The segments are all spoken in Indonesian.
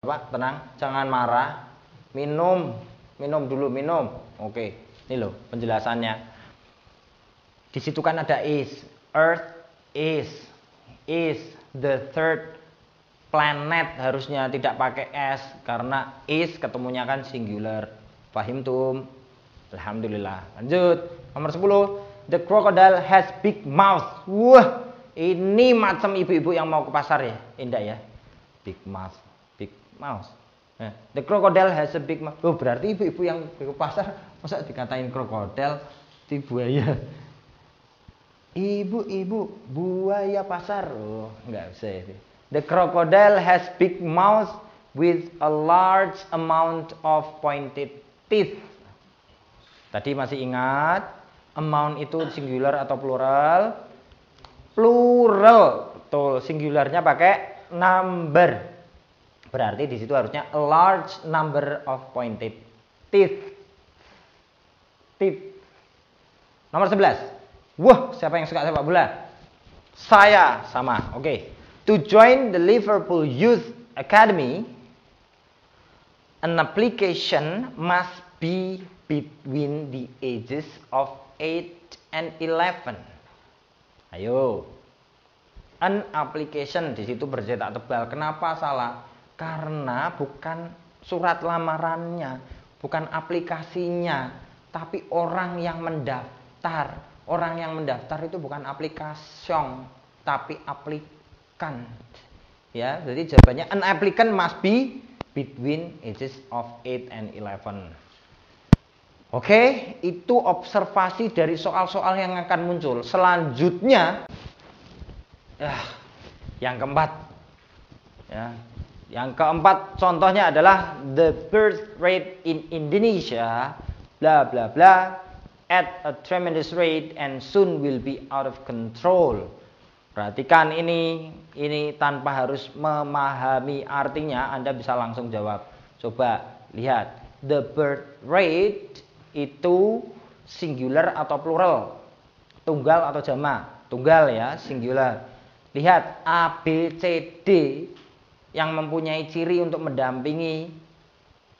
Pak, tenang, jangan marah. Minum dulu, minum. Oke, ini loh penjelasannya. Di situ kan ada is. Earth is the third planet, harusnya tidak pakai s karena is ketemunya kan singular. Pahim tum? Alhamdulillah. Lanjut. Nomor 10. The crocodile has big mouth. Wah, ini macam ibu-ibu yang mau ke pasar ya. Indah ya. Big mouth. Mouse. The crocodile has a big mouth. Oh, berarti ibu-ibu yang ke pasar masa dikatain krokodil di buaya. Ibu-ibu buaya pasar. Oh, enggak usah itu. The crocodile has big mouth with a large amount of pointed teeth. Tadi masih ingat amount itu singular atau plural? Plural. Betul, singularnya pakai number. Berarti di situ harusnya a large number of pointed teeth. Nomor 11. Wah, siapa yang suka sepak bola? Saya, sama. Oke. To join the Liverpool Youth Academy, an application must be between the ages of 8 and 11. Ayo. An application di situ bercetak tebal. Kenapa salah? Karena bukan surat lamarannya, bukan aplikasinya, tapi orang yang mendaftar. Orang yang mendaftar itu bukan aplikasi, tapi aplikan. Ya, jadi jawabannya an applicant must be between ages of 8 and 11. Oke, itu observasi dari soal-soal yang akan muncul. Selanjutnya, yang keempat, ya. Yang keempat contohnya adalah the birth rate in Indonesia bla bla bla at a tremendous rate and soon will be out of control. Perhatikan ini tanpa harus memahami artinya Anda bisa langsung jawab. Coba lihat, the birth rate itu singular atau plural? Tunggal atau jamak? Tunggal ya, singular. Lihat A B C D yang mempunyai ciri untuk mendampingi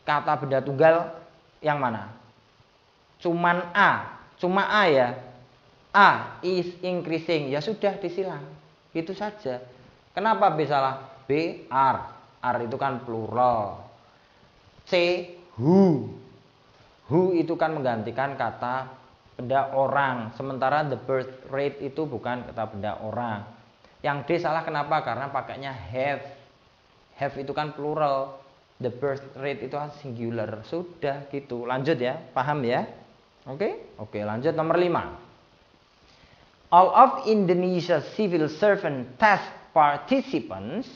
kata benda tunggal yang mana? Cuma A ya. A is increasing, ya sudah disilang. Itu saja. Kenapa B salah? B R itu kan plural. C who itu kan menggantikan kata benda orang. Sementara the birth rate itu bukan kata benda orang. Yang D salah kenapa? Karena pakainya have. Have itu kan plural, the birth rate itu singular. Sudah gitu, lanjut ya, paham ya? Oke, lanjut nomor 5. All of Indonesia civil servant test participants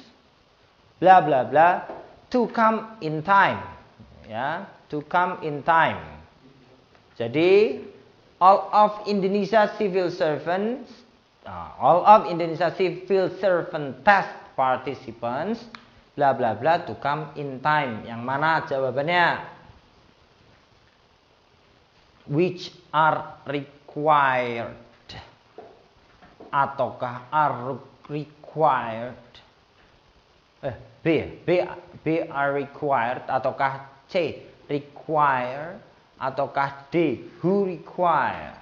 bla bla bla to come in time. Ya, to come in time. Jadi all of Indonesia civil servant test participants bla bla bla to come in time. Yang mana jawabannya? Which are required ataukah are required? B are required ataukah C require ataukah D who require?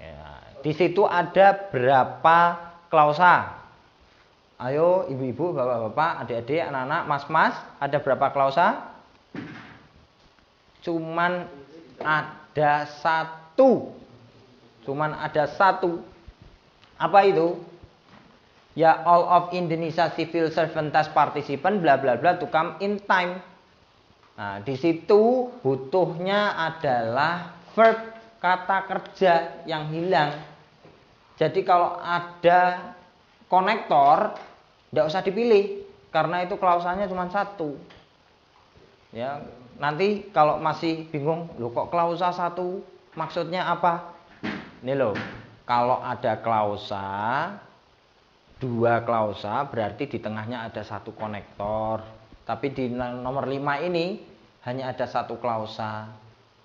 Ya, di situ ada berapa klausa? Ayo ibu-ibu, bapak-bapak, adik-adik, anak-anak, mas-mas, ada berapa klausa? Cuman ada satu. Apa itu? Ya all of Indonesia civil servant test participant bla bla bla to come in time. Nah, di situ butuhnya adalah verb, kata kerja yang hilang. Jadi kalau ada konektor tidak usah dipilih karena itu klausanya cuma satu. Ya, nanti kalau masih bingung, loh kok klausa satu maksudnya apa? Ini loh, kalau ada klausa, dua klausa berarti di tengahnya ada satu konektor. Tapi di nomor 5 ini hanya ada satu klausa.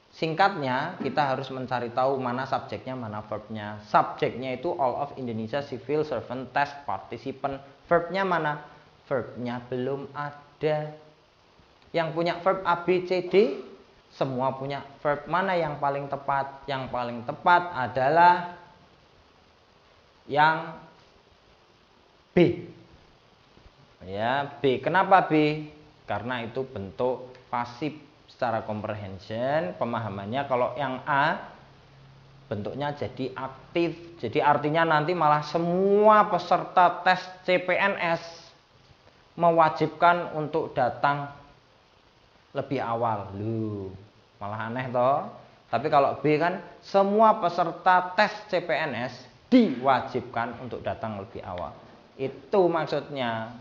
Singkatnya kita harus mencari tahu mana subjeknya, mana verbnya. Subjeknya itu all of Indonesia civil servant test participant. Verbnya mana? verbnya belum ada. Yang punya verb A, B, C, D, semua punya verb. Mana yang paling tepat? Yang paling tepat adalah yang B. Ya, B. Kenapa B? Karena itu bentuk pasif secara comprehension, pemahamannya. Kalau yang A, bentuknya jadi aktif. Jadi artinya nanti malah semua peserta tes CPNS mewajibkan untuk datang lebih awal. Loh, malah aneh toh. Tapi kalau B kan semua peserta tes CPNS diwajibkan untuk datang lebih awal. Itu maksudnya.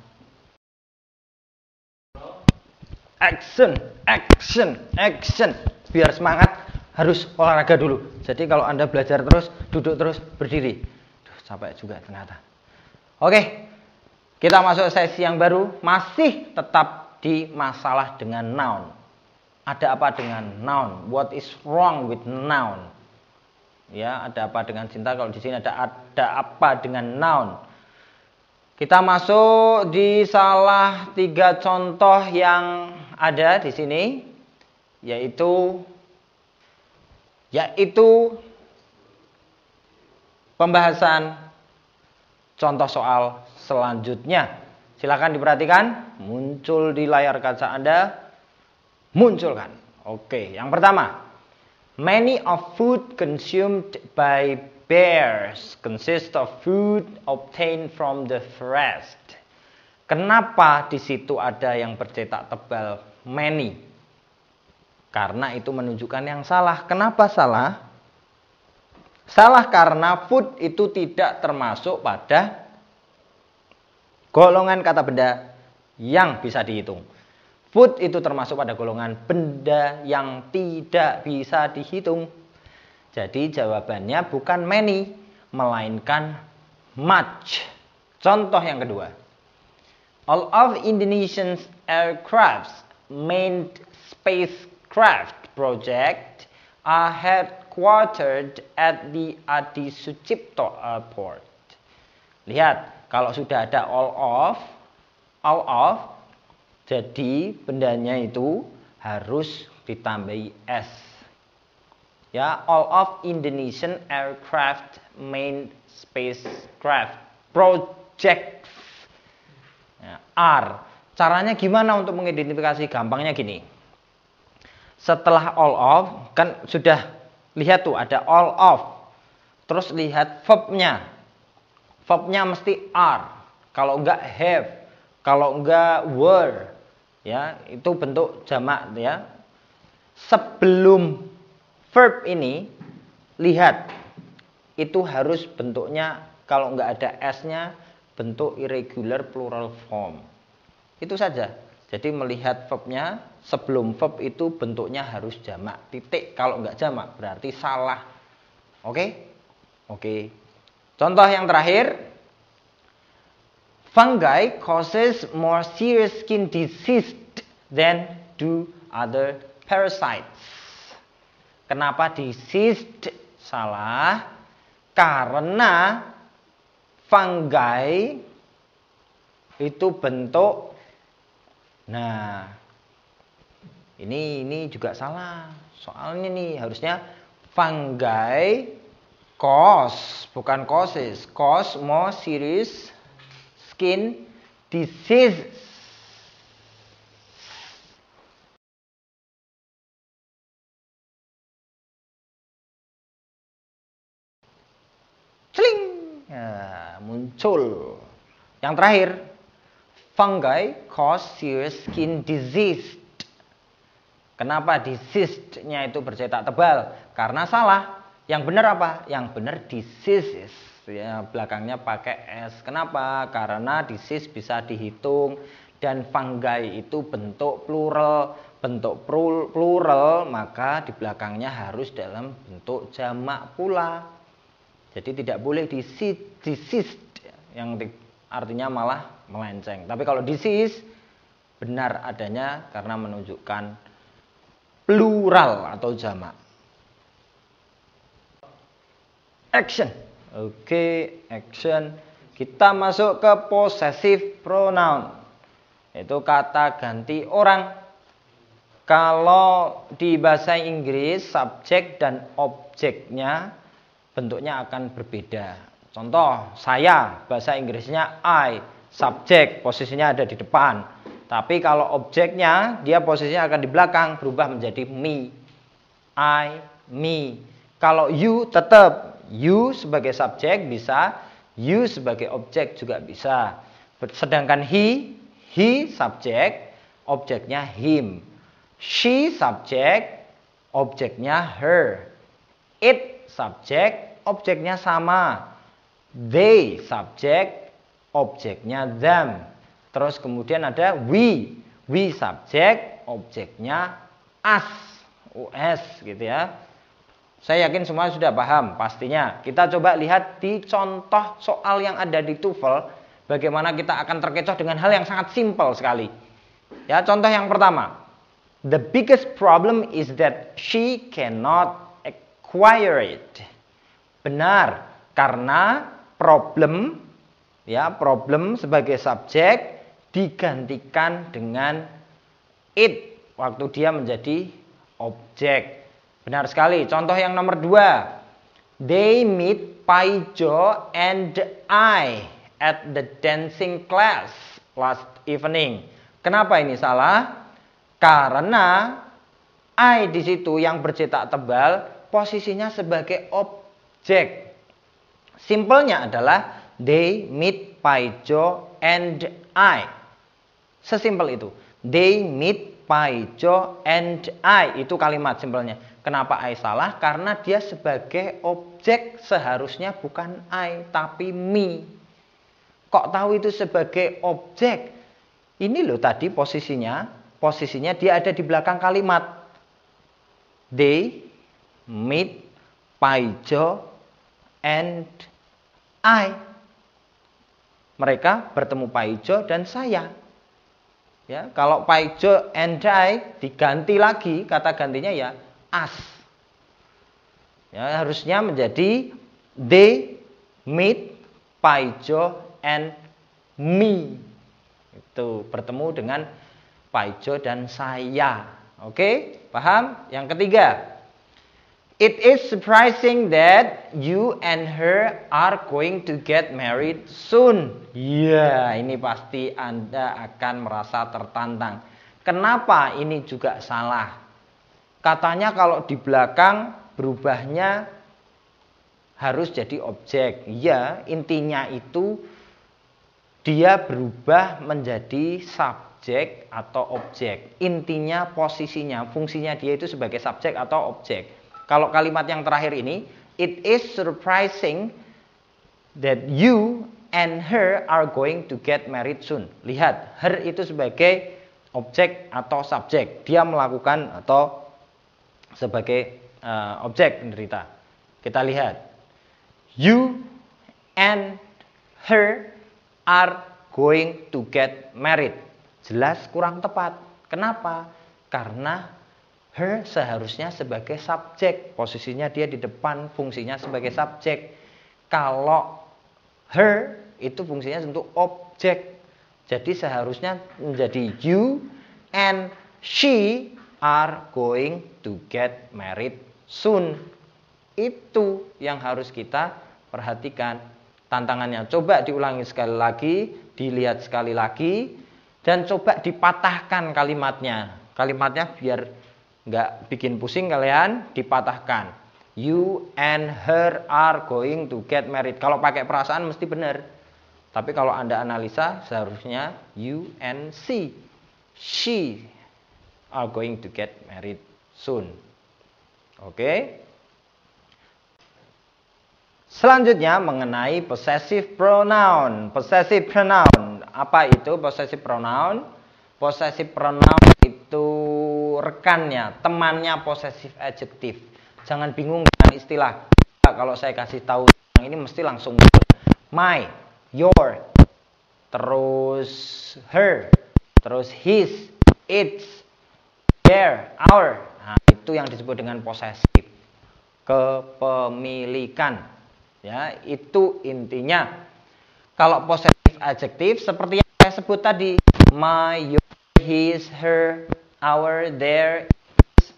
Action, action, action. Biar semangat harus olahraga dulu. Jadi kalau Anda belajar terus, duduk terus, berdiri. Duh, capek juga ternyata. Oke, kita masuk sesi yang baru. Masih tetap di masalah dengan noun. Ada apa dengan noun? What is wrong with noun? Ya, ada apa dengan cinta? Kalau di sini ada apa dengan noun? Kita masuk di salah 3 contoh yang ada di sini, yaitu pembahasan contoh soal selanjutnya. Silakan diperhatikan, muncul di layar kaca Anda, munculkan. Oke, yang pertama, many of food consumed by bears consist of food obtained from the forest. Kenapa di situ ada yang bercetak tebal many? Karena itu menunjukkan yang salah. Kenapa salah? Salah karena food itu tidak termasuk pada golongan kata benda yang bisa dihitung. Food itu termasuk pada golongan benda yang tidak bisa dihitung. Jadi jawabannya bukan many, melainkan much. Contoh yang kedua. All of Indonesian aircraft's main spacecraft project are headquartered at the Adi Sucipto Airport. Lihat, kalau sudah ada all of, jadi bendanya itu harus ditambahi S. Ya, all of Indonesian aircraft main spacecraft project ya, are. Caranya gimana untuk mengidentifikasi? Gampangnya gini. Setelah all of, kan sudah lihat tuh ada all of. Terus lihat verbnya. Verbnya mesti are. Kalau enggak have, kalau enggak were, ya itu bentuk jamak ya. Sebelum verb ini, lihat, itu harus bentuknya, kalau nggak ada S-nya, bentuk irregular plural form. Itu saja. Jadi melihat verbnya, sebelum verb itu bentuknya harus jamak. Titik, kalau nggak jamak berarti salah. Oke? Oke. Contoh yang terakhir. Fungi causes more serious skin disease than do other parasites. Kenapa diseased? Salah. Karena fungi itu bentuk. Nah, ini juga salah. Soalnya nih harusnya fungi cause, bukan causes. Cause more serious skin disease. Ya, muncul. Yang terakhir, fungi cause serious skin disease. Kenapa diseased-nya itu bercetak tebal? Karena salah. Yang benar apa? Yang benar diseases. Ya, belakangnya pakai S. Kenapa? Karena disease bisa dihitung dan fungi itu bentuk plural. Bentuk plural maka di belakangnya harus dalam bentuk jamak pula. Jadi tidak boleh diseased yang artinya malah melenceng. Tapi kalau disease benar adanya karena menunjukkan plural atau jamak. Action. Oke, action. Kita masuk ke possessive pronoun. Itu kata ganti orang. Kalau di bahasa Inggris, subjek dan objeknya bentuknya akan berbeda. Contoh, saya, bahasa Inggrisnya I, subjek, posisinya ada di depan. Tapi kalau objeknya, dia posisinya akan di belakang, berubah menjadi me. I, me. Kalau you tetap, you sebagai subjek bisa, you sebagai objek juga bisa. Sedangkan he subjek, objeknya him. She subjek, objeknya her. It subjek, objeknya sama. They subjek, objeknya them. Terus kemudian ada we subjek, objeknya us, us gitu ya. Saya yakin semua sudah paham pastinya. Kita coba lihat di contoh soal yang ada di TOEFL, bagaimana kita akan terkecoh dengan hal yang sangat simpel sekali. Ya, contoh yang pertama. The biggest problem is that she cannot acquire it. Benar, karena problem sebagai subjek digantikan dengan it waktu dia menjadi objek. Benar sekali. Contoh yang nomor 2. They meet Paijo and I at the dancing class last evening. Kenapa ini salah? Karena I di situ yang bercetak tebal posisinya sebagai objek. Simpelnya adalah they meet Paijo and I. Sesimpel itu. They meet Paijo and I. Itu kalimat simpelnya. Kenapa I salah? Karena dia sebagai objek seharusnya bukan I tapi me. Kok tahu itu sebagai objek? Ini loh tadi posisinya dia ada di belakang kalimat. They meet Paijo and I. Mereka bertemu Paijo dan saya. Ya, kalau Paijo and I diganti lagi, kata gantinya ya us. Ya, harusnya menjadi they meet Paijo and me. Itu bertemu dengan Paijo dan saya. Oke, paham? Yang ketiga. It is surprising that you and her are going to get married soon. Ya, ini pasti Anda akan merasa tertantang. Kenapa ini juga salah? Katanya kalau di belakang berubahnya harus jadi objek. Ya, intinya itu dia berubah menjadi subjek atau objek. Intinya posisinya, fungsinya dia itu sebagai subjek atau objek. Kalau kalimat yang terakhir ini, it is surprising that you and her are going to get married soon. Lihat, her itu sebagai objek atau subjek. Dia melakukan atau sebagai objek penderita. Kita lihat. You and her are going to get married. Jelas kurang tepat. Kenapa? Karena her seharusnya sebagai subjek. Posisinya dia di depan, fungsinya sebagai subjek. Kalau her itu fungsinya untuk objek. Jadi seharusnya menjadi you and she are going to get married soon. Itu yang harus kita perhatikan. Tantangannya coba diulangi sekali lagi, dilihat sekali lagi, dan coba dipatahkan kalimatnya. Kalimatnya biar nggak bikin pusing kalian, dipatahkan. You and her are going to get married. Kalau pakai perasaan mesti benar. Tapi kalau Anda analisa seharusnya you and she are going to get married soon. Oke. Selanjutnya mengenai possessive pronoun. Possessive pronoun, apa itu possessive pronoun? Possessive pronoun itu rekannya, temannya possessive adjective. Jangan bingung dengan istilah. Kalau saya kasih tahu yang ini mesti langsung my, your, terus her, terus his, its, their, our. Nah, itu yang disebut dengan possessive. Kepemilikan. Ya, itu intinya. Kalau possessive adjective seperti yang saya sebut tadi, my, your, his, her, our, their, is.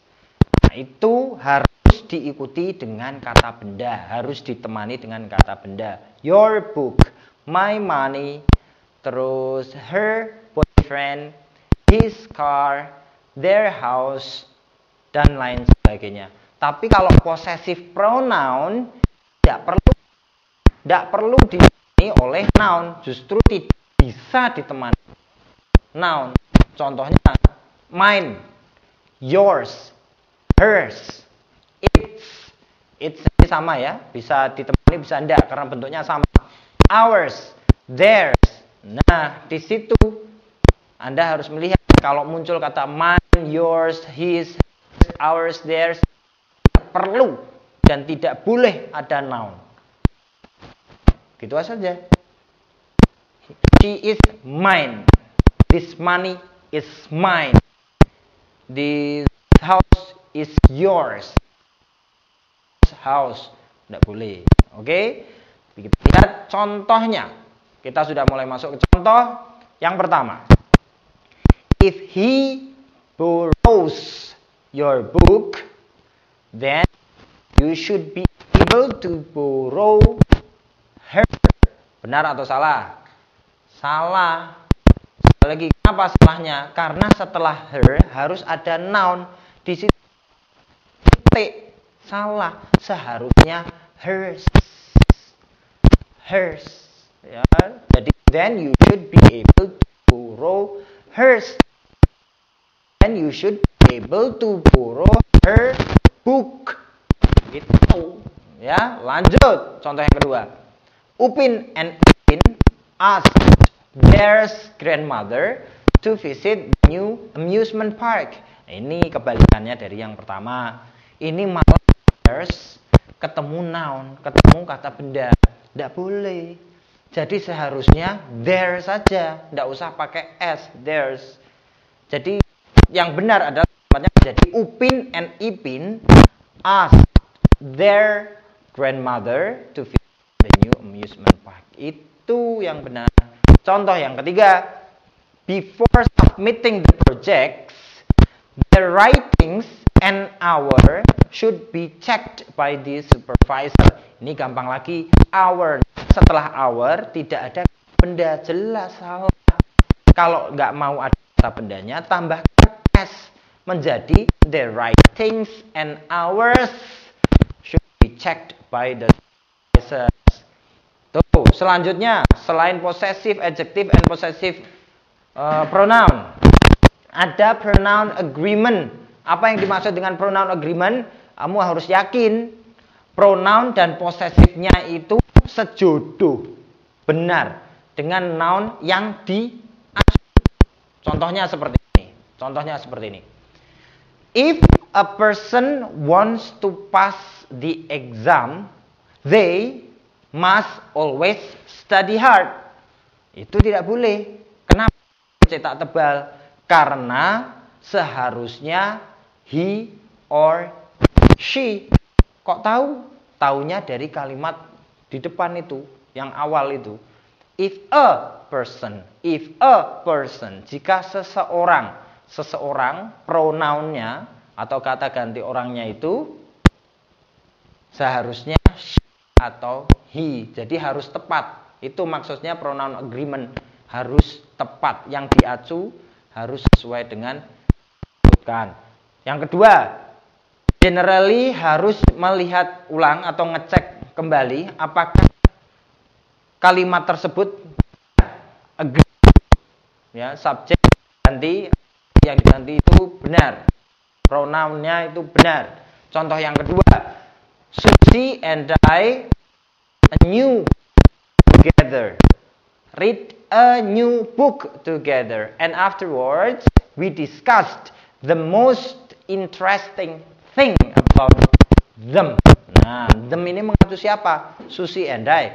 Nah, itu harus diikuti dengan kata benda, harus ditemani dengan kata benda. Your book, my money, terus her boyfriend, his car, their house, dan lain sebagainya. Tapi kalau possessive pronoun tidak perlu ditemani oleh noun, justru tidak bisa ditemani noun. Contohnya mine, yours, hers, its. Its ini sama ya, bisa ditemani bisa enggak karena bentuknya sama. Ours, theirs. Nah, di situ Anda harus melihat kalau muncul kata mine, yours, his, ours, theirs, perlu dan tidak boleh ada noun. Gitu saja. She is mine. This money is mine. This house is yours. House tidak boleh. Oke? Kita lihat contohnya. Kita sudah mulai masuk ke contoh yang pertama. If he borrows your book, then you should be able to borrow her. Benar atau salah? Salah. Sekali lagi, kenapa salahnya? Karena setelah her harus ada noun. Di situ titik. Salah. Seharusnya hers. Hers. Ya. Jadi then you should be able to borrow hers. Then you should be able to borrow her book. Gitu. Ya, lanjut. Contoh yang kedua. Upin and Ipin asked their grandmother to visit the new amusement park. Ini kebalikannya dari yang pertama. Ini malah theirs ketemu noun, ketemu kata benda. Tidak boleh. Jadi seharusnya there saja, tidak usah pakai s, theirs. Jadi yang benar adalah jadi Upin and Ipin asked their grandmother to visit the new amusement park. Itu yang benar. Contoh yang ketiga, before submitting the projects, the writings and hour should be checked by the supervisor. Ini gampang lagi, hour. Setelah hour tidak ada benda, jelas salah. Kalau nggak mau ada kata bendanya, tambahkan s menjadi the writings and hours should be checked by the supervisor. Tuh, selanjutnya selain possessive adjective and possessive pronoun, ada pronoun agreement. Apa yang dimaksud dengan pronoun agreement? Kamu harus yakin pronoun dan possessive-nya itu sejodoh, benar dengan noun yang diacu. Contohnya seperti ini. If a person wants to pass the exam, they must always study hard. Itu tidak boleh. Kenapa cetak tebal? Karena seharusnya he or she. Kok tahu? Taunya dari kalimat di depan itu, yang awal itu. If a person. Jika seseorang pronounnya atau kata ganti orangnya itu seharusnya she atau he. Jadi harus tepat. Itu maksudnya pronoun agreement. Harus tepat. Yang diacu harus sesuai dengan disebutkan. Yang kedua, generally harus melihat ulang atau ngecek kembali apakah kalimat tersebut agree. Ya, subjek ganti, yang diganti itu benar. Pronounnya itu benar. Contoh yang kedua, Susie and I a new together. Read a new book together. And afterwards, we discussed the most interesting thing about them. Nah, them ini mengacu siapa? Susie and I.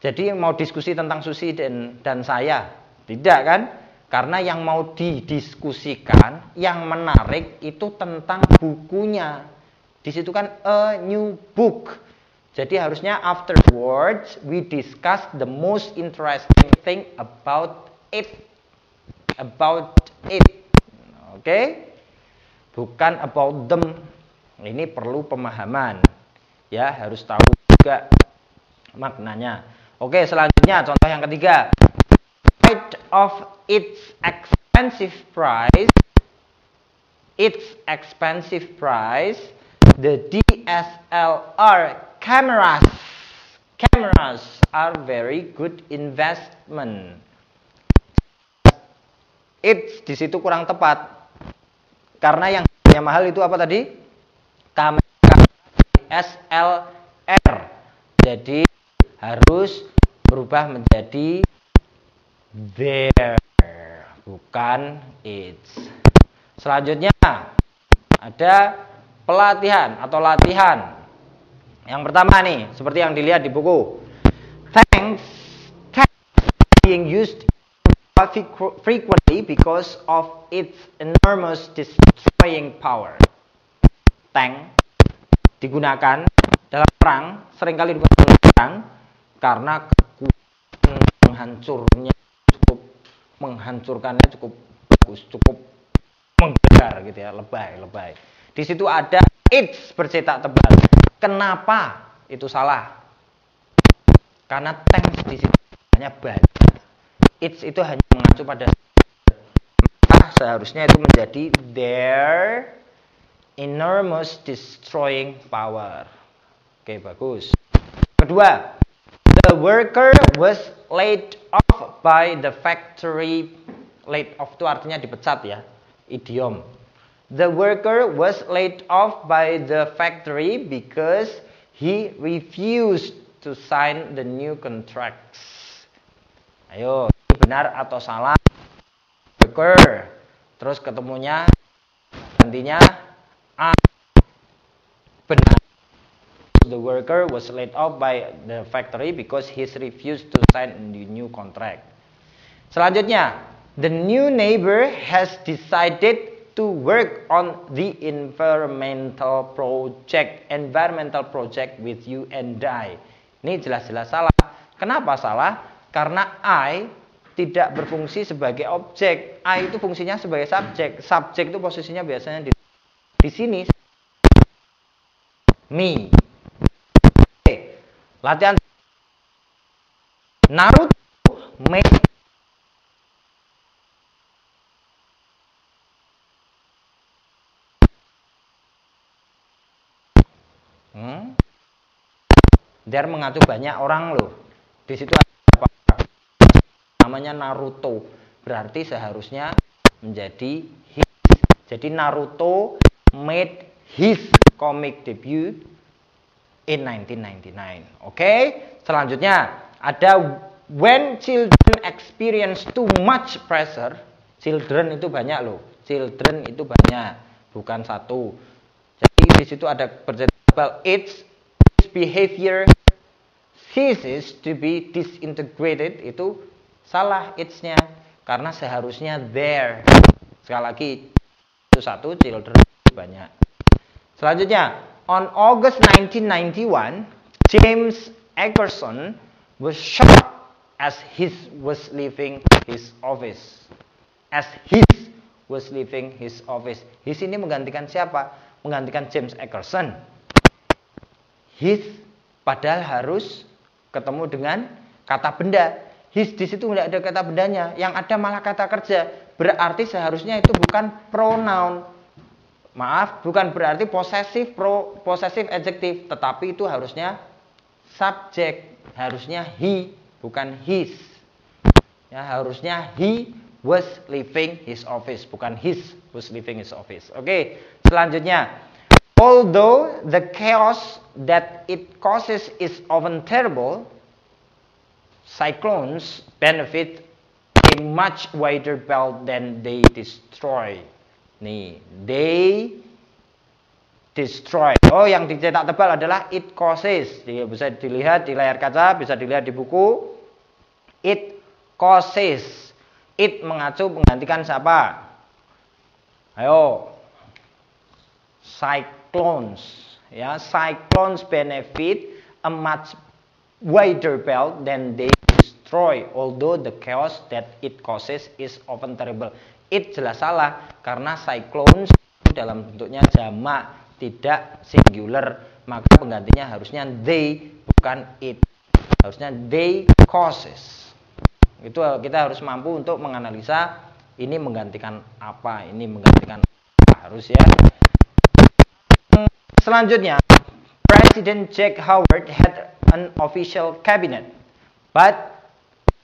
Jadi mau diskusi tentang Susie dan saya. Tidak kan? Karena yang mau didiskusikan, yang menarik itu tentang bukunya. Di situ kan a new book. Jadi harusnya afterwards we discuss the most interesting thing about it. About it. Oke. Bukan about them. Ini perlu pemahaman. Ya, harus tahu juga maknanya. Oke, selanjutnya contoh yang ketiga. Despite of its expensive price, the DSLR cameras are very good investment. It's di situ kurang tepat. Karena yang mahal itu apa tadi? Kamera DSLR. Jadi harus berubah menjadi there, bukan it's. Selanjutnya ada pelatihan atau latihan. Yang pertama nih, seperti yang dilihat di buku. Tanks being used frequently because of its enormous destroying power. Tank digunakan dalam perang, seringkali digunakan dalam perang karena menghancurkannya cukup bagus, cukup menggegar gitu ya, lebay. Di situ ada it's bercetak tebal. Kenapa itu salah? Karena tanks di situ hanya banyak. It's itu hanya mengacu pada, maka seharusnya itu menjadi their enormous destroying power. Oke, bagus. Kedua, the worker was laid off by the factory. Laid off itu artinya dipecat ya, idiom. The worker was laid off by the factory because he refused to sign the new contracts. Ayo, ini benar atau salah? Worker. Terus ketemunya gantinya A. Benar. The worker was laid off by the factory because he refused to sign the new contract. Selanjutnya, the new neighbor has decided to work on the environmental project with you and I. Ini jelas-jelas salah. Kenapa salah? Karena I tidak berfungsi sebagai objek. I itu fungsinya sebagai subjek. Subjek itu posisinya biasanya di sini. Me. Oke. Latihan Naruto made There mengacu banyak orang loh. Di situ ada apa? Namanya Naruto. Berarti seharusnya menjadi his. Jadi Naruto made his comic debut in 1999. Oke? Selanjutnya ada when children experience too much pressure. Children itu banyak loh. Children itu banyak, bukan satu. Jadi di situ ada percetakan its behavior ceases to be disintegrated, itu salah its-nya karena seharusnya there. Sekali lagi itu satu, children banyak. Selanjutnya, on August 1991, James Eckerson was shot as he was leaving his office. His ini menggantikan siapa? Menggantikan James Eckerson. His padahal harus ketemu dengan kata benda. His di situ tidak ada kata bendanya, yang ada malah kata kerja. Berarti seharusnya itu bukan pronoun. Maaf, bukan berarti possessive adjective, tetapi itu harusnya subjek. Harusnya he, bukan his. Ya, harusnya he was leaving his office, bukan his was leaving his office. Oke, selanjutnya. Although the chaos that it causes is often terrible, cyclones benefit a much wider belt than they destroy. Nih, they destroy. Oh, yang dicetak tebal adalah it causes. Jadi bisa dilihat di layar kaca, bisa dilihat di buku. It causes. It mengacu menggantikan siapa? Ayo. Cyclones, ya, cyclones benefit a much wider belt than they destroy, although the chaos that it causes is often terrible. It jelas salah karena cyclones dalam bentuknya jamak, tidak singular, maka penggantinya harusnya they, bukan it. Harusnya they causes. Itu kita harus mampu untuk menganalisa ini menggantikan apa, ini menggantikan apa, harus ya. Selanjutnya, President Jack Howard had an official cabinet, but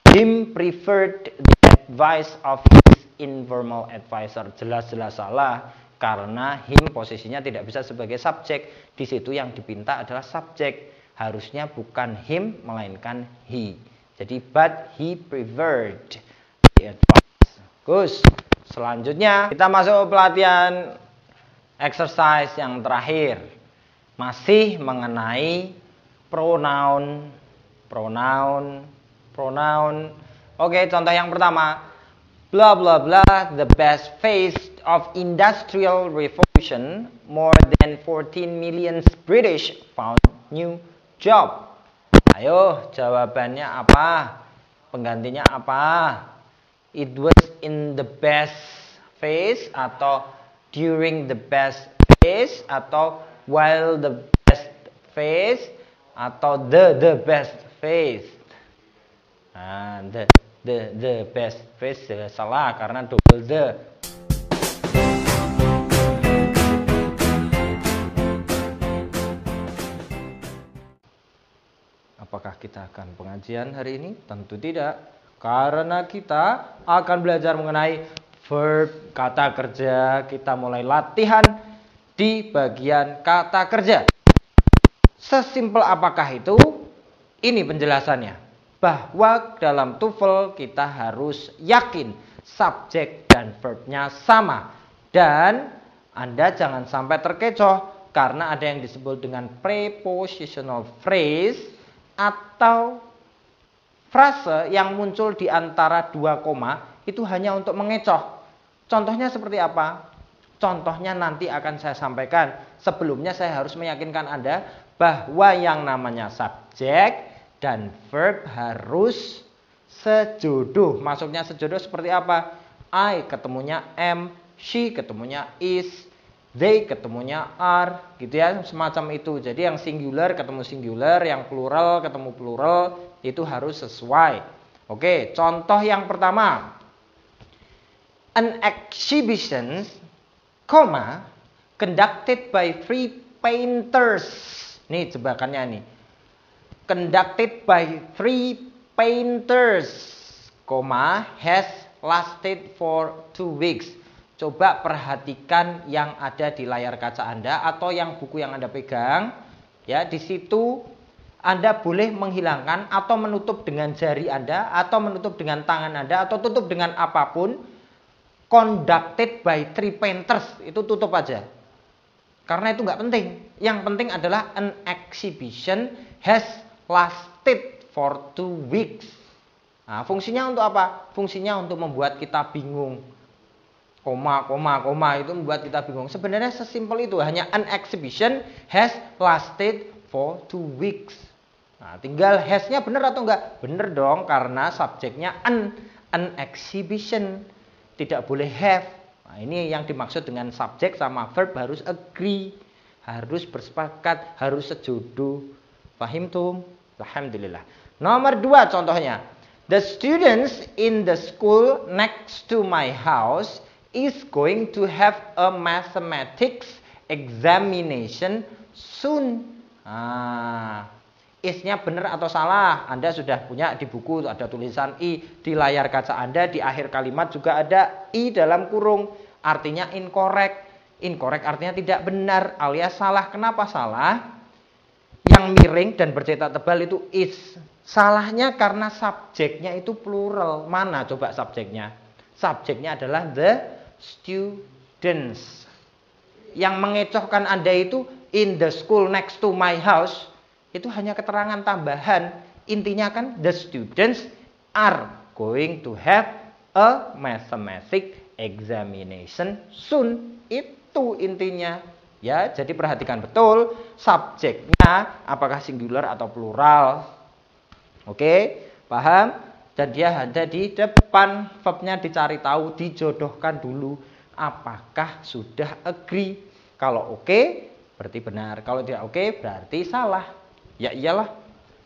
him preferred the advice of his informal advisor. Jelas-jelas salah karena him posisinya tidak bisa sebagai subjek. Di situ yang dipinta adalah subjek. Harusnya bukan him melainkan he. Jadi but he preferred the advice. Gus. Selanjutnya kita masuk pelatihan exercise yang terakhir. Masih mengenai pronoun. Oke, contoh yang pertama. Blah blah blah, the best phase of industrial revolution, more than 14 million British found new job. Ayo, jawabannya apa? Penggantinya apa? It was in the best phase, atau during the best phase, atau while the best phase, atau the best phase. Nah, the best phase salah karena double the. Apakah kita akan pengajian hari ini? Tentu tidak, karena kita akan belajar mengenai verb, kata kerja. Kita mulai latihan di bagian kata kerja. Sesimpel apakah itu? Ini penjelasannya. Bahwa dalam TOEFL kita harus yakin subjek dan verbnya sama. Dan Anda jangan sampai terkecoh karena ada yang disebut dengan prepositional phrase atau frase yang muncul di antara dua koma itu hanya untuk mengecoh. Contohnya seperti apa? Contohnya nanti akan saya sampaikan. Sebelumnya saya harus meyakinkan Anda bahwa yang namanya subjek dan verb harus sejodoh. Maksudnya sejodoh seperti apa? I ketemunya am, she ketemunya is, they ketemunya are, gitu ya, semacam itu. Jadi yang singular ketemu singular, yang plural ketemu plural, itu harus sesuai. Oke, contoh yang pertama. An exhibition, conducted by 3 painters. Nih jebakannya nih. Conducted by 3 painters, has lasted for 2 weeks. Coba perhatikan yang ada di layar kaca Anda atau yang buku yang Anda pegang. Ya, di situ Anda boleh menghilangkan atau menutup dengan jari Anda atau menutup dengan tangan Anda atau tutup dengan apapun. Conducted by 3 painters, itu tutup aja. Karena itu nggak penting. Yang penting adalah an exhibition has lasted for 2 weeks. Nah, fungsinya untuk apa? Fungsinya untuk membuat kita bingung. Koma itu membuat kita bingung. Sebenarnya sesimpel itu, hanya an exhibition has lasted for 2 weeks. Nah, tinggal has-nya benar atau enggak? Benar dong, karena subjeknya an exhibition. Tidak boleh have. Nah, ini yang dimaksud dengan subjek sama verb harus agree, harus bersepakat, harus sejodoh. Paham tuh? Alhamdulillah. Nomor 2 contohnya. The students in the school next to my house is going to have a mathematics examination soon. Is-nya benar atau salah? Anda sudah punya di buku, ada tulisan i. Di layar kaca Anda di akhir kalimat juga ada i dalam kurung. Artinya incorrect. Incorrect artinya tidak benar alias salah. Kenapa salah? Yang miring dan bercetak tebal itu is. Salahnya karena subjeknya itu plural. Mana coba subjeknya? Subjeknya adalah the students. Yang mengecohkan Anda itu in the school next to my house. Itu hanya keterangan tambahan. Intinya kan the students are going to have a mathematics examination soon. Itu intinya. Ya, jadi perhatikan betul subjeknya apakah singular atau plural. Oke, paham? dan dia ada di depan. Verbnya dicari tahu, dijodohkan dulu. Apakah sudah agree? Kalau oke, berarti benar. Kalau tidak oke, berarti salah. Ya iyalah.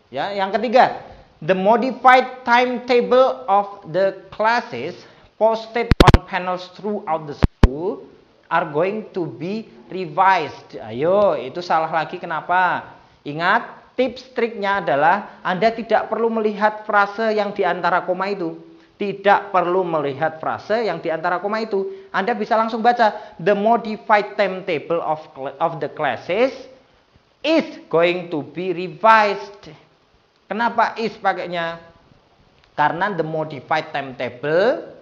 Ya, yang ketiga, the modified timetable of the classes posted on panels throughout the school are going to be revised. Ayo, itu salah lagi. Kenapa? Ingat, tips triknya adalah Anda tidak perlu melihat frase yang di antara koma itu. Tidak perlu melihat frase yang di antara koma itu. Anda bisa langsung baca, the modified timetable of the classes is going to be revised. Kenapa is pakainya? Karena the modified timetable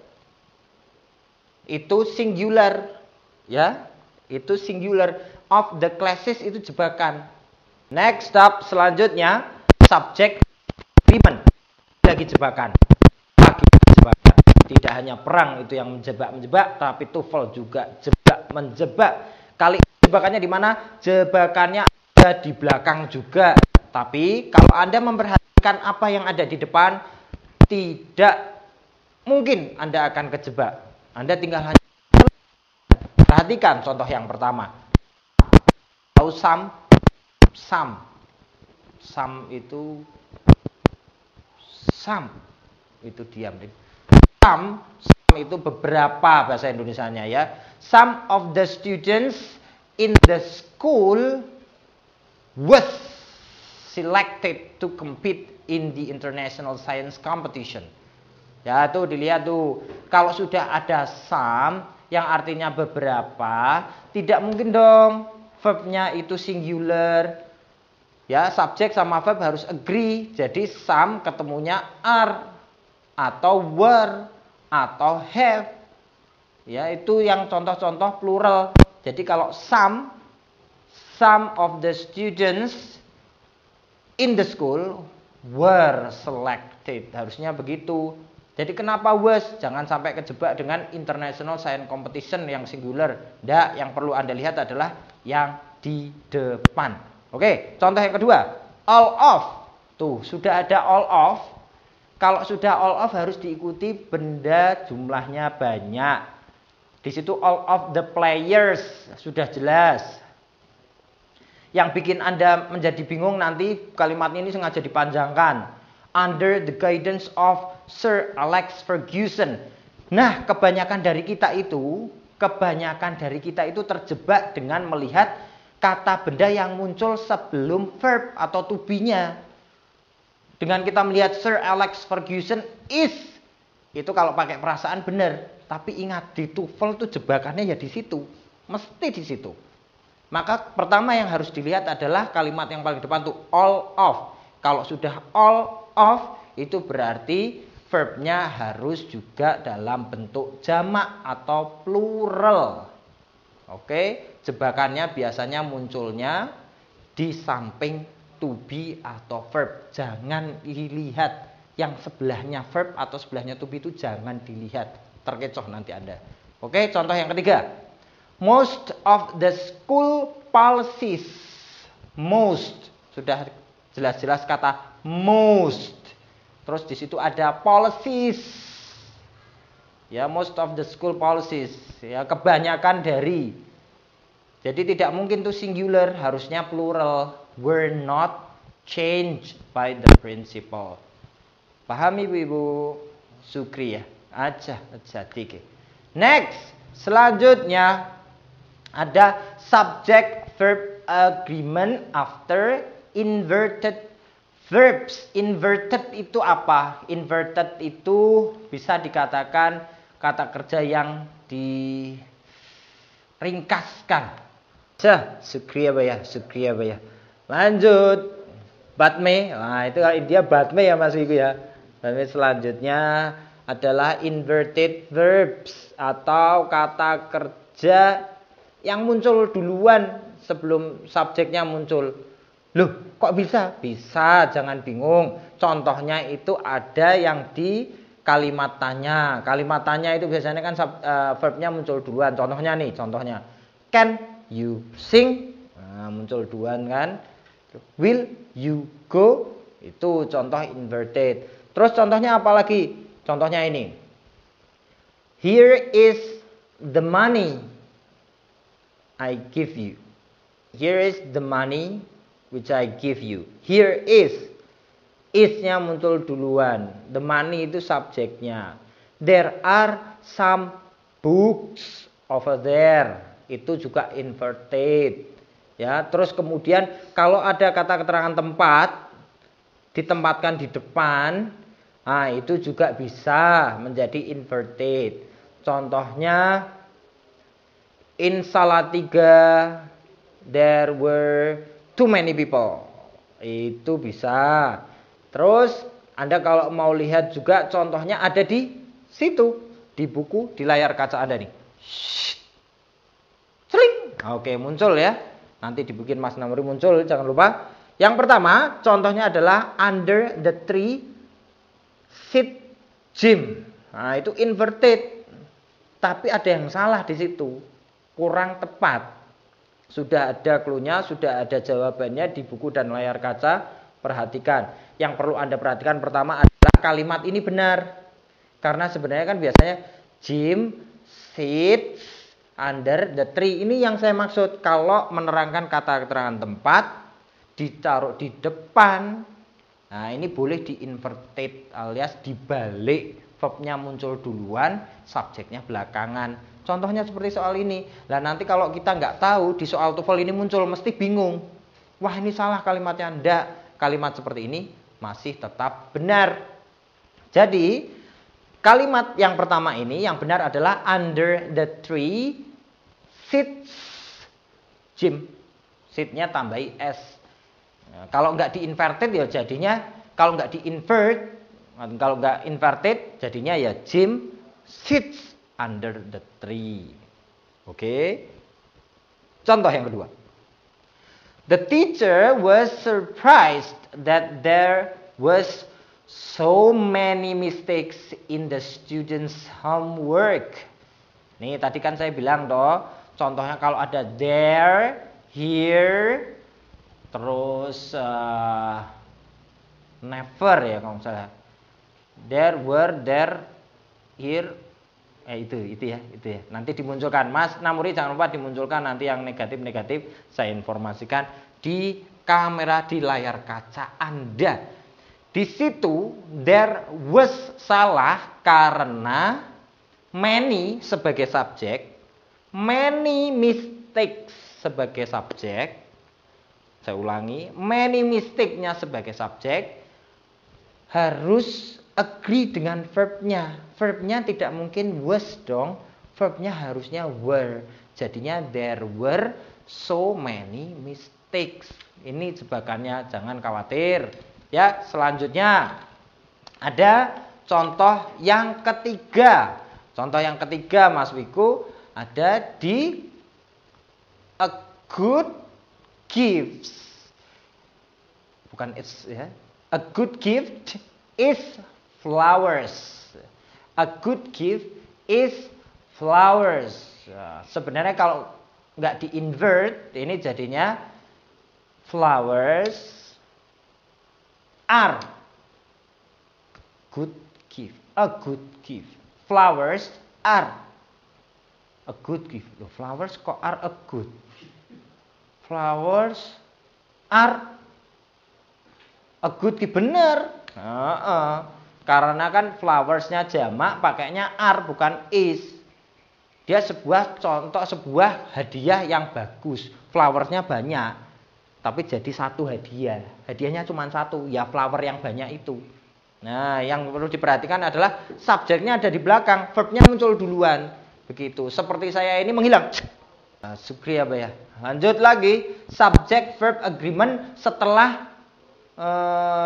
itu singular, ya, itu singular, of the classes itu jebakan. Next up, selanjutnya subject agreement, lagi jebakan, tidak hanya perang itu yang menjebak, tapi TOEFL juga menjebak. Kali ini jebakannya di mana? Jebakannya ada di belakang juga. Tapi kalau Anda memperhatikan apa yang ada di depan, tidak mungkin Anda akan kejebak. Anda tinggal hanya perhatikan contoh yang pertama. Tahu sum itu diam. Some itu beberapa bahasa Indonesianya ya. Some of the students in the school was selected to compete in the international science competition. Ya, tuh dilihat tuh. Kalau sudah ada some yang artinya beberapa, tidak mungkin dong verbnya itu singular. Ya, subjek sama verb harus agree. Jadi some ketemunya are atau were atau have. Ya, itu yang contoh-contoh plural. Jadi kalau some of the students in the school were selected. Harusnya begitu. Jadi kenapa was? Jangan sampai kejebak dengan international science competition yang singular. Nggak, yang perlu Anda lihat adalah yang di depan. Oke, contoh yang kedua. All of. Tuh, sudah ada all of. Kalau sudah all of harus diikuti benda jumlahnya banyak. Di situ all of the players sudah jelas. Yang bikin Anda menjadi bingung nanti kalimat ini sengaja dipanjangkan. Under the guidance of Sir Alex Ferguson. Nah, kebanyakan dari kita itu terjebak dengan melihat kata benda yang muncul sebelum verb atau to be-nya. Dengan kita melihat Sir Alex Ferguson is, itu kalau pakai perasaan benar. Tapi ingat, di TOEFL tuh jebakannya ya di situ. Mesti di situ. Maka pertama yang harus dilihat adalah kalimat yang paling depan tuh all of. Kalau sudah all of, itu berarti verbnya harus juga dalam bentuk jamak atau plural. Oke, jebakannya biasanya munculnya di samping to be atau verb. Jangan dilihat yang sebelahnya verb atau sebelahnya to be itu jangan dilihat. Terkecoh nanti Anda. Oke, contoh yang ketiga. Most of the school policies. Most. Sudah jelas-jelas kata most. Terus di situ ada policies. Ya, most of the school policies. Ya, kebanyakan dari. Jadi tidak mungkin tuh singular, harusnya plural. Were not changed by the principal. Paham Ibu-ibu? Sukri ya. Aja tiga. Next, selanjutnya ada subject verb agreement after inverted verbs. Inverted itu apa? Inverted itu bisa dikatakan kata kerja yang diringkaskan. Sukri apa ya? Lanjut. Batme. Nah, itu kalau India batme ya Mas Wiku ya. Batme selanjutnya adalah inverted verbs atau kata kerja yang muncul duluan sebelum subjeknya muncul. Loh, kok bisa? Bisa, jangan bingung. Contohnya itu ada yang di kalimat tanya. Kalimat tanya itu biasanya kan verbnya muncul duluan. Contohnya. Can you sing? Nah, muncul duluan kan. Will you go? Itu contoh inverted. Terus contohnya apa lagi? Contohnya ini. Here is the money I give you. Here is the money which I give you. Here is. Is-nya muncul duluan. The money itu subjeknya. There are some books over there. Itu juga inverted. Ya, terus kemudian kalau ada kata keterangan tempat ditempatkan di depan, nah itu juga bisa menjadi inverted. Contohnya in Salatiga there were too many people. Itu bisa. Terus Anda kalau mau lihat juga contohnya ada di situ, di buku, di layar kaca Anda nih. Celing. Oke, muncul ya. Nanti dibikin Mas Namuri muncul, jangan lupa. Yang pertama, contohnya adalah under the tree sit Jim. Nah, itu inverted. Tapi ada yang salah di situ. Kurang tepat. Sudah ada clue-nya, sudah ada jawabannya di buku dan layar kaca. Perhatikan. Yang perlu Anda perhatikan pertama adalah kalimat ini benar. Karena sebenarnya kan biasanya Jim sits under the tree. Ini yang saya maksud. Kalau menerangkan kata keterangan tempat ditaruh di depan. Nah, ini boleh di-inverted alias dibalik. Verbnya muncul duluan, subjeknya belakangan. Contohnya seperti soal ini. Lah nanti kalau kita nggak tahu di soal TOEFL ini muncul, mesti bingung. Wah, ini salah kalimatnya. Enggak. Kalimat seperti ini masih tetap benar. Jadi kalimat yang pertama ini yang benar adalah under the tree sits Jim. Sitnya tambahi S. Nah, kalau nggak di-inverted ya jadinya, kalau nggak di-invert, kalau nggak inverted jadinya ya Jim sits under the tree. Oke. Contoh yang kedua. The teacher was surprised that there was so many mistakes in the students' homework. Nih tadi kan saya bilang toh, contohnya kalau ada there, here, terus never ya kalau misalnya. There were, there, here, itu ya. Nanti dimunculkan, Mas Namuri jangan lupa dimunculkan nanti yang negatif-negatif saya informasikan di kamera di layar kaca Anda. Di situ there was salah karena many sebagai subjek, many mistakes sebagai subjek. Saya ulangi, many mistake-nya sebagai subjek harus agree dengan verbnya. Verbnya tidak mungkin was dong. Verbnya harusnya were. Jadinya there were so many mistakes. Ini jebakannya, jangan khawatir. Ya, selanjutnya ada contoh yang ketiga. Contoh yang ketiga Mas Wiku ada di a good gift. Bukan it's ya. A good gift is flowers. A good gift is flowers. Nah, sebenarnya kalau nggak di-invert, ini jadinya flowers are good gift. A good gift. Flowers are a good gift. Loh, flowers kok are a good? Flowers are a good gift. Bener. Karena kan flowersnya jamak, pakainya are bukan is. Dia sebuah contoh, sebuah hadiah yang bagus. Flowersnya banyak, tapi jadi satu hadiah. Hadiahnya cuma satu, ya flower yang banyak itu. Nah, yang perlu diperhatikan adalah subjeknya ada di belakang, verbnya muncul duluan. Begitu. Seperti saya ini menghilang. Nah, Sukriya ya. Lanjut lagi, subject verb agreement setelah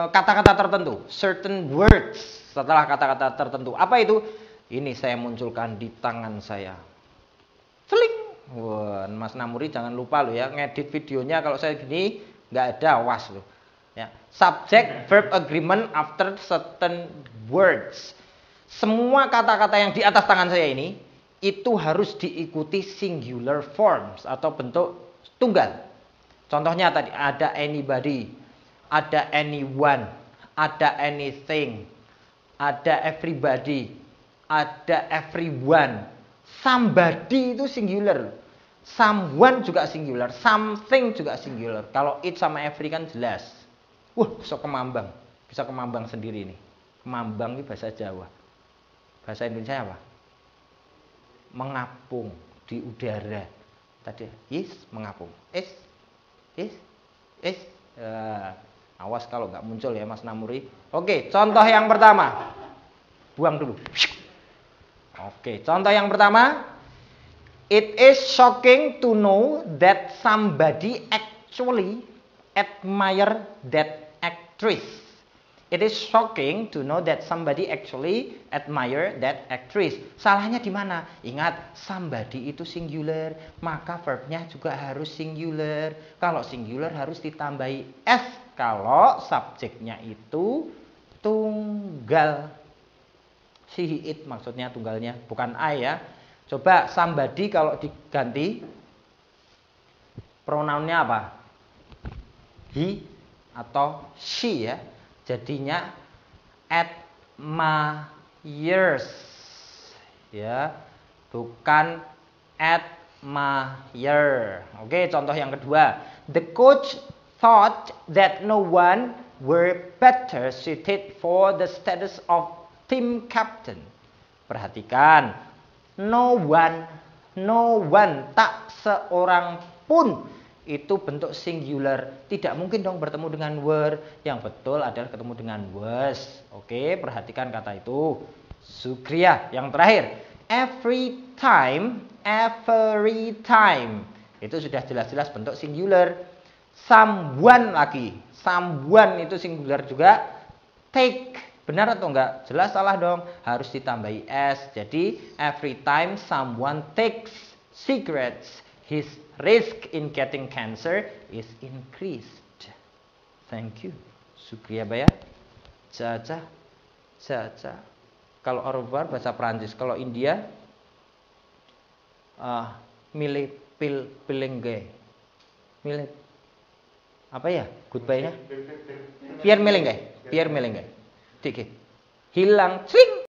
kata-kata tertentu, certain words setelah kata-kata tertentu. Apa itu? Ini saya munculkan di tangan saya. Celing. Wah, Mas Namuri jangan lupa loh ya, ngedit videonya kalau saya gini nggak ada, awas loh. Ya, subject verb agreement after certain words. Semua kata-kata yang di atas tangan saya ini itu harus diikuti singular forms atau bentuk tunggal. Contohnya tadi ada anybody, ada anyone, ada anything, ada everybody, ada everyone. Somebody itu singular, someone juga singular, something juga singular. Kalau it sama every kan jelas. Bisa kemambang sendiri nih. Kemambang itu bahasa Jawa. Bahasa Indonesia apa? Mengapung di udara. Tadi is mengapung, is. Awas kalau nggak muncul ya Mas Namuri. Oke, contoh yang pertama. Buang dulu. Oke, contoh yang pertama. It is shocking to know that somebody actually admire that actress. It is shocking to know that somebody actually admire that actress. Salahnya di mana? Ingat, somebody itu singular, maka verbnya juga harus singular. Kalau singular harus ditambahi s. Kalau subjeknya itu tunggal. She, it maksudnya tunggalnya, bukan I ya. Coba somebody kalau diganti pronounnya apa? He atau she ya. Jadinya admires ya, bukan admire. Oke, contoh yang kedua. The coach thought that no one were better suited for the status of team captain. Perhatikan, no one, tak seorang pun, itu bentuk singular. Tidak mungkin dong bertemu dengan were. Yang betul adalah ketemu dengan was. Oke, perhatikan kata itu. Sukriya. Yang terakhir, every time. Itu sudah jelas-jelas bentuk singular. Someone lagi. Someone itu singular juga. Take. Benar atau enggak? Jelas salah dong. Harus ditambahi s. Jadi, every time someone takes cigarettes, his risk in getting cancer is increased. Thank you. Sukriya Baya. Caca. Kalau au revoir bahasa Prancis. Kalau India, milih pilengge. Milih apa ya? Goodbye-nya? Pierre melengge. Dikit. Hilang, swing.